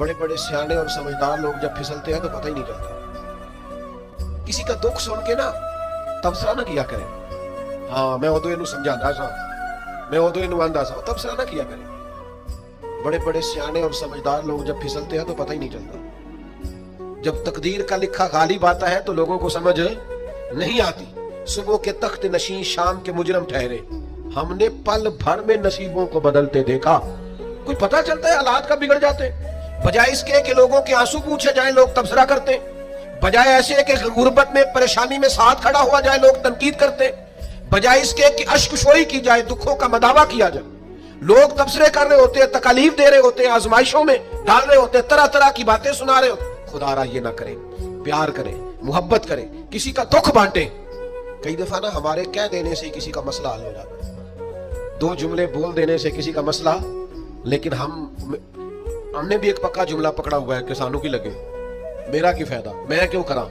بڑے بڑے سیانے اور سمجھدار لوگ جب پھسلتے ہیں تو پتہ ہی نہیں چلتا. کسی کا دکھ سن کے نا تبصرہ نہ کیا کریں. ہاں میں ادو یہ سمجھاتا سا, میں ادو یہ آندا سا, تبصرہ نہ کیا کریں. بڑے بڑے سیانے اور سمجھدار لوگ جب پھسلتے ہیں تو پتہ ہی نہیں چلتا. جب تقدیر کا لکھا غالب آتا ہے تو لوگوں کو سمجھ نہیں آتی. صبح کے تخت نشین شام کے مجرم ٹھہرے, ہم نے پل بھر میں نصیبوں کو بدلتے دیکھا. کوئی پتہ چلتا ہے حالات کا بگڑ جاتے. بجائے اس کے کہ لوگوں کے آنسو پوچھے جائیں لوگ تبصرہ کرتے. بجائے ایسے کہ غربت میں پریشانی میں ساتھ کھڑا ہوا جائے لوگ تنقید کرتے. بجائے اس کے کہ اشک شوئی کی جائے, دکھوں کا مداوع کیا جائے, لوگ تبصرے کر رہے ہوتے ہیں, تکالیف دے رہے ہوتے ہیں, آزمائشوں میں ڈال رہے ہوتے ہیں, طرح طرح کی باتیں سنا رہے ہوتے. خدا را یہ نہ کریں, پیار کریں, محبت کریں, کسی کا دکھ بانٹیں. کئی دفعہ نا ہمارے کہہ دینے سے کسی کا مسئلہ حل ہو جاتا ہے, دو جملے بول دینے سے کسی کا مسئلہ. لیکن ہم نے بھی ایک پکا جملہ پکڑا ہوا ہے کہ سانو کی لگے, میرا کی فائدہ, میں کیوں کراں.